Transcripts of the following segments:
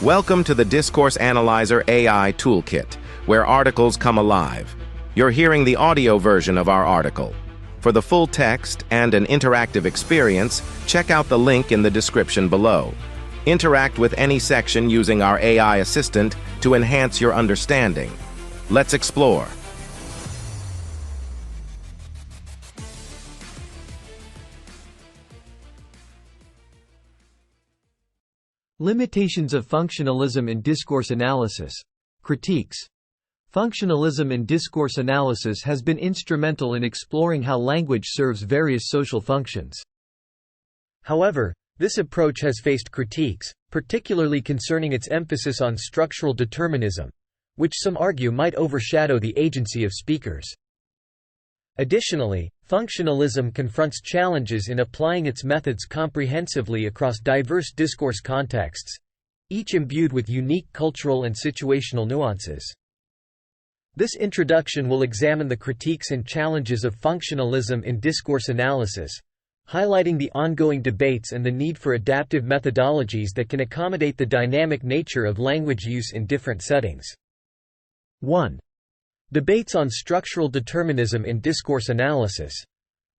Welcome to the Discourse Analyzer AI Toolkit, where articles come alive. You're hearing the audio version of our article. For the full text and an interactive experience, check out the link in the description below. Interact with any section using our AI assistant to enhance your understanding. Let's explore. Limitations of functionalism in discourse analysis. Critiques. Functionalism in discourse analysis has been instrumental in exploring how language serves various social functions. However, this approach has faced critiques, particularly concerning its emphasis on structural determinism, which some argue might overshadow the agency of speakers. Additionally, functionalism confronts challenges in applying its methods comprehensively across diverse discourse contexts, each imbued with unique cultural and situational nuances. This introduction will examine the critiques and challenges of functionalism in discourse analysis, highlighting the ongoing debates and the need for adaptive methodologies that can accommodate the dynamic nature of language use in different settings. 1. Debates on structural determinism in discourse analysis.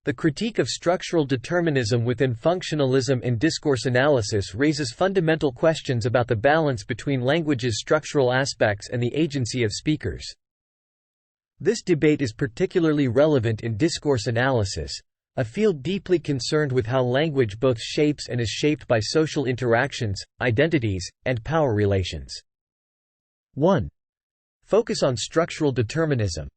The critique of structural determinism within functionalism in discourse analysis raises fundamental questions about the balance between language's structural aspects and the agency of speakers. This debate is particularly relevant in discourse analysis, a field deeply concerned with how language both shapes and is shaped by social interactions, identities, and power relations. 1. Focus on structural determinism.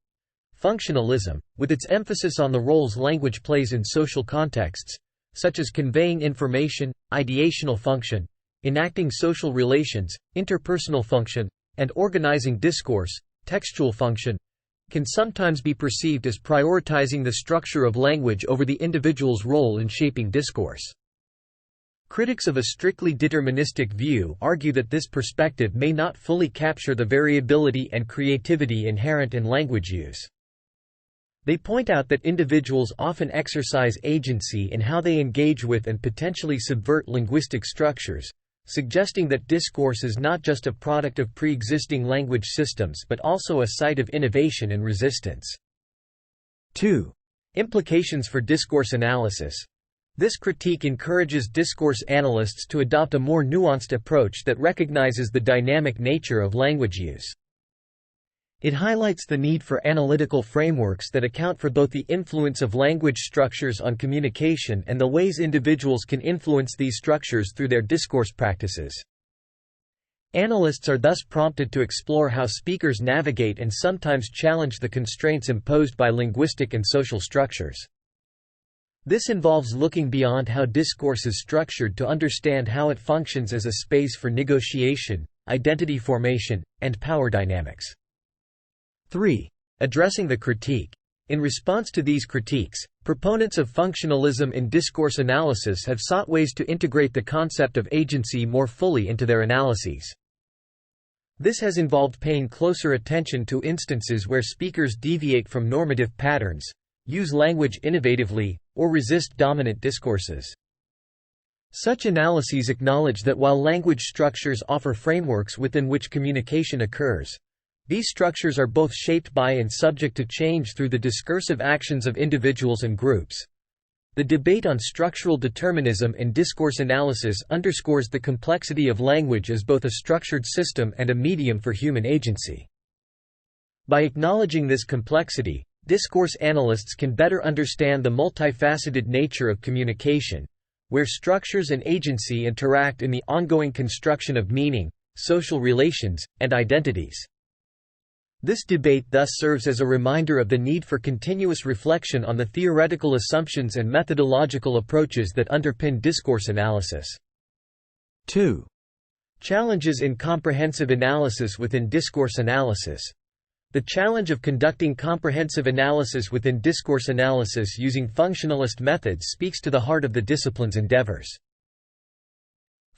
Functionalism, with its emphasis on the roles language plays in social contexts, such as conveying information, ideational function, enacting social relations, interpersonal function, and organizing discourse, textual function, can sometimes be perceived as prioritizing the structure of language over the individual's role in shaping discourse. Critics of a strictly deterministic view argue that this perspective may not fully capture the variability and creativity inherent in language use. They point out that individuals often exercise agency in how they engage with and potentially subvert linguistic structures, suggesting that discourse is not just a product of pre-existing language systems but also a site of innovation and resistance. 2. Implications for discourse analysis. This critique encourages discourse analysts to adopt a more nuanced approach that recognizes the dynamic nature of language use. It highlights the need for analytical frameworks that account for both the influence of language structures on communication and the ways individuals can influence these structures through their discourse practices. Analysts are thus prompted to explore how speakers navigate and sometimes challenge the constraints imposed by linguistic and social structures. This involves looking beyond how discourse is structured to understand how it functions as a space for negotiation, identity formation, and power dynamics. 3. Addressing the critique. In response to these critiques, proponents of functionalism in discourse analysis have sought ways to integrate the concept of agency more fully into their analyses. This has involved paying closer attention to instances where speakers deviate from normative patterns, use language innovatively, or resist dominant discourses. Such analyses acknowledge that while language structures offer frameworks within which communication occurs, these structures are both shaped by and subject to change through the discursive actions of individuals and groups. The debate on structural determinism in discourse analysis underscores the complexity of language as both a structured system and a medium for human agency. By acknowledging this complexity, discourse analysts can better understand the multifaceted nature of communication, where structures and agency interact in the ongoing construction of meaning, social relations, and identities. This debate thus serves as a reminder of the need for continuous reflection on the theoretical assumptions and methodological approaches that underpin discourse analysis. 2. Challenges in comprehensive analysis within discourse analysis. The challenge of conducting comprehensive analysis within discourse analysis using functionalist methods speaks to the heart of the discipline's endeavors.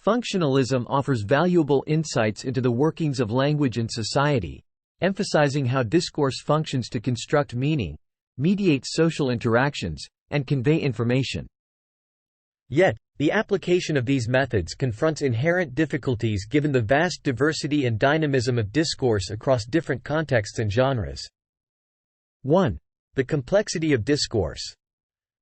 Functionalism offers valuable insights into the workings of language and society, emphasizing how discourse functions to construct meaning, mediate social interactions, and convey information. Yet, The application of these methods confronts inherent difficulties given the vast diversity and dynamism of discourse across different contexts and genres. 1. The complexity of discourse.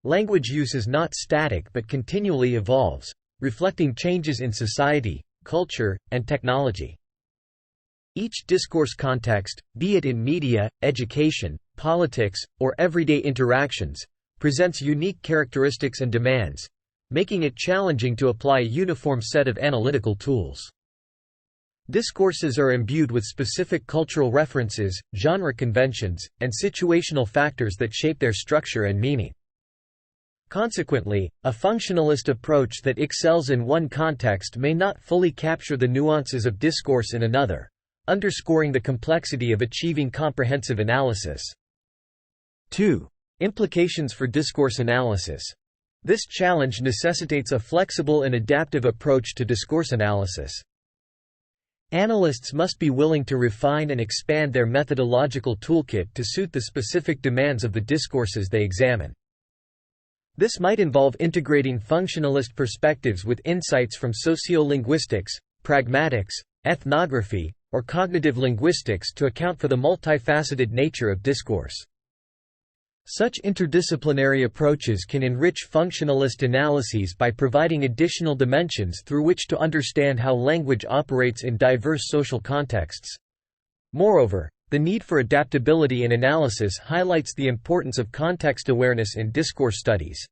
Language use is not static but continually evolves, reflecting changes in society, culture, and technology. Each discourse context, be it in media, education, politics, or everyday interactions, presents unique characteristics and demands, making it challenging to apply a uniform set of analytical tools. Discourses are imbued with specific cultural references, genre conventions, and situational factors that shape their structure and meaning. Consequently, a functionalist approach that excels in one context may not fully capture the nuances of discourse in another, underscoring the complexity of achieving comprehensive analysis. 2. Implications for discourse analysis. This challenge necessitates a flexible and adaptive approach to discourse analysis. Analysts must be willing to refine and expand their methodological toolkit to suit the specific demands of the discourses they examine. This might involve integrating functionalist perspectives with insights from sociolinguistics, pragmatics, ethnography, or cognitive linguistics to account for the multifaceted nature of discourse. Such interdisciplinary approaches can enrich functionalist analyses by providing additional dimensions through which to understand how language operates in diverse social contexts. Moreover, the need for adaptability in analysis highlights the importance of context awareness in discourse studies.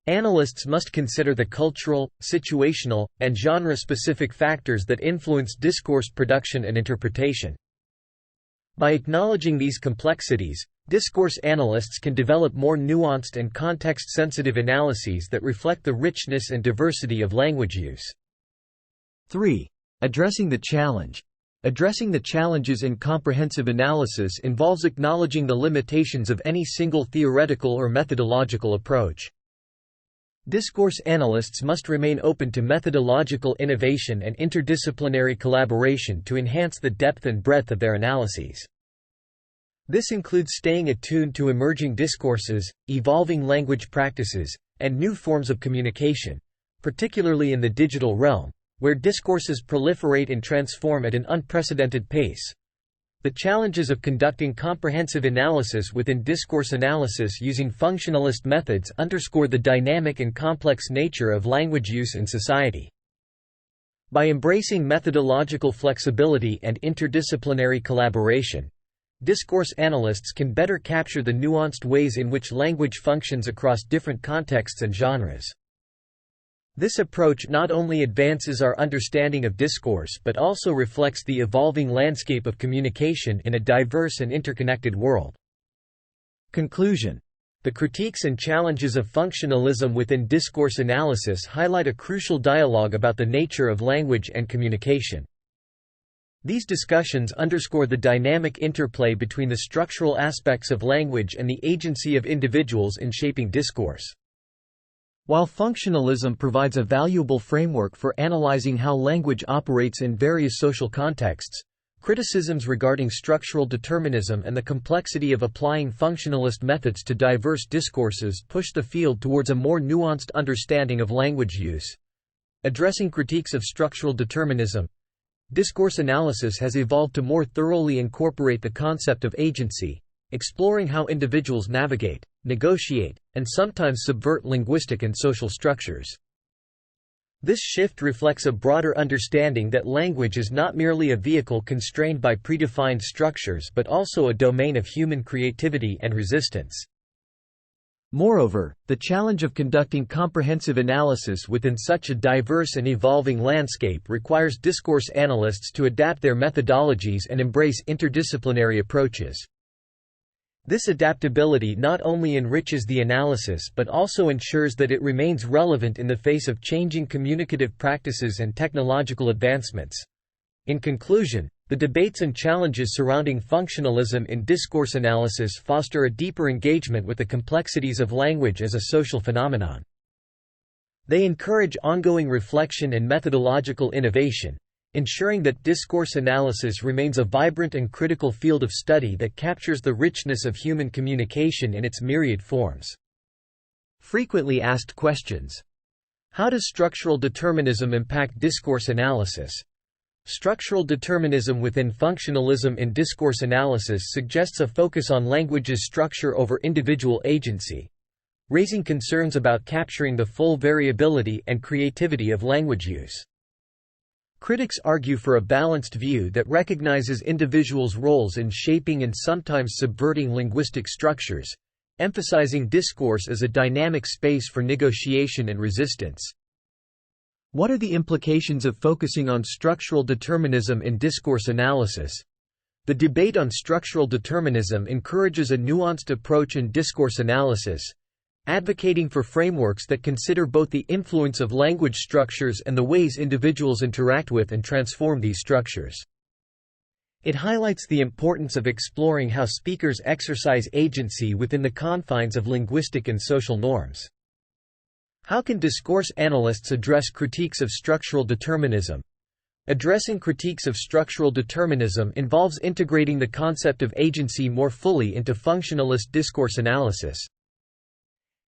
Analysts must consider the cultural, situational, and genre-specific factors that influence discourse production and interpretation. By acknowledging these complexities, discourse analysts can develop more nuanced and context-sensitive analyses that reflect the richness and diversity of language use. 3. Addressing the challenge. Addressing the challenges in comprehensive analysis involves acknowledging the limitations of any single theoretical or methodological approach. Discourse analysts must remain open to methodological innovation and interdisciplinary collaboration to enhance the depth and breadth of their analyses. This includes staying attuned to emerging discourses, evolving language practices, and new forms of communication, particularly in the digital realm, where discourses proliferate and transform at an unprecedented pace. The challenges of conducting comprehensive analysis within discourse analysis using functionalist methods underscore the dynamic and complex nature of language use in society. By embracing methodological flexibility and interdisciplinary collaboration, discourse analysts can better capture the nuanced ways in which language functions across different contexts and genres. This approach not only advances our understanding of discourse but also reflects the evolving landscape of communication in a diverse and interconnected world. Conclusion. The critiques and challenges of functionalism within discourse analysis highlight a crucial dialogue about the nature of language and communication. These discussions underscore the dynamic interplay between the structural aspects of language and the agency of individuals in shaping discourse. While functionalism provides a valuable framework for analyzing how language operates in various social contexts, criticisms regarding structural determinism and the complexity of applying functionalist methods to diverse discourses push the field towards a more nuanced understanding of language use. Addressing critiques of structural determinism, discourse analysis has evolved to more thoroughly incorporate the concept of agency, exploring how individuals navigate, negotiate, and sometimes subvert linguistic and social structures. This shift reflects a broader understanding that language is not merely a vehicle constrained by predefined structures but also a domain of human creativity and resistance. Moreover, the challenge of conducting comprehensive analysis within such a diverse and evolving landscape requires discourse analysts to adapt their methodologies and embrace interdisciplinary approaches. This adaptability not only enriches the analysis but also ensures that it remains relevant in the face of changing communicative practices and technological advancements. In conclusion, the debates and challenges surrounding functionalism in discourse analysis foster a deeper engagement with the complexities of language as a social phenomenon. They encourage ongoing reflection and methodological innovation, ensuring that discourse analysis remains a vibrant and critical field of study that captures the richness of human communication in its myriad forms. Frequently asked questions. How does structural determinism impact discourse analysis? Structural determinism within functionalism in discourse analysis suggests a focus on language's structure over individual agency, raising concerns about capturing the full variability and creativity of language use. Critics argue for a balanced view that recognizes individuals' roles in shaping and sometimes subverting linguistic structures, emphasizing discourse as a dynamic space for negotiation and resistance. What are the implications of focusing on structural determinism in discourse analysis? The debate on structural determinism encourages a nuanced approach in discourse analysis, advocating for frameworks that consider both the influence of language structures and the ways individuals interact with and transform these structures. It highlights the importance of exploring how speakers exercise agency within the confines of linguistic and social norms. How can discourse analysts address critiques of structural determinism? Addressing critiques of structural determinism involves integrating the concept of agency more fully into functionalist discourse analysis.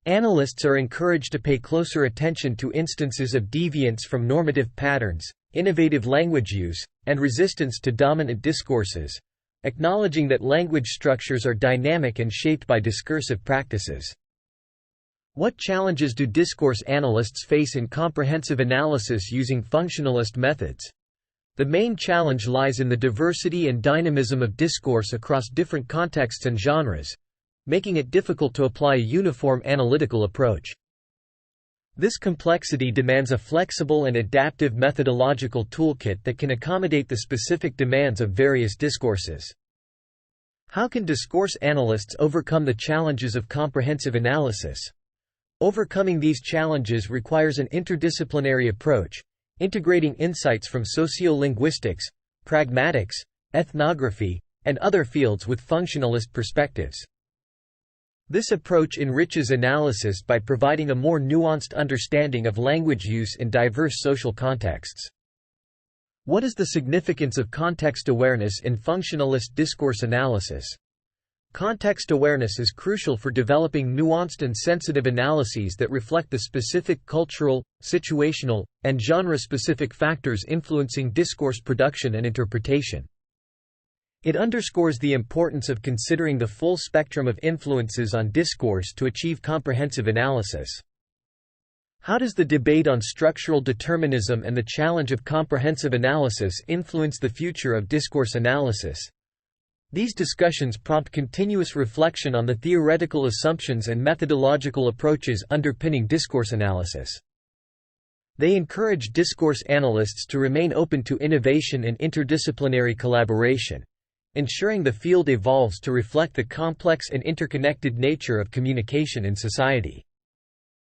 Analysts are encouraged to pay closer attention to instances of deviance from normative patterns, innovative language use, and resistance to dominant discourses, acknowledging that language structures are dynamic and shaped by discursive practices. What challenges do discourse analysts face in comprehensive analysis using functionalist methods? The main challenge lies in the diversity and dynamism of discourse across different contexts and genres, making it difficult to apply a uniform analytical approach. This complexity demands a flexible and adaptive methodological toolkit that can accommodate the specific demands of various discourses. How can discourse analysts overcome the challenges of comprehensive analysis? Overcoming these challenges requires an interdisciplinary approach, integrating insights from sociolinguistics, pragmatics, ethnography, and other fields with functionalist perspectives. This approach enriches analysis by providing a more nuanced understanding of language use in diverse social contexts. What is the significance of context awareness in functionalist discourse analysis? Context awareness is crucial for developing nuanced and sensitive analyses that reflect the specific cultural, situational, and genre-specific factors influencing discourse production and interpretation. It underscores the importance of considering the full spectrum of influences on discourse to achieve comprehensive analysis. How does the debate on structural determinism and the challenge of comprehensive analysis influence the future of discourse analysis? These discussions prompt continuous reflection on the theoretical assumptions and methodological approaches underpinning discourse analysis. They encourage discourse analysts to remain open to innovation and interdisciplinary collaboration, ensuring the field evolves to reflect the complex and interconnected nature of communication in society.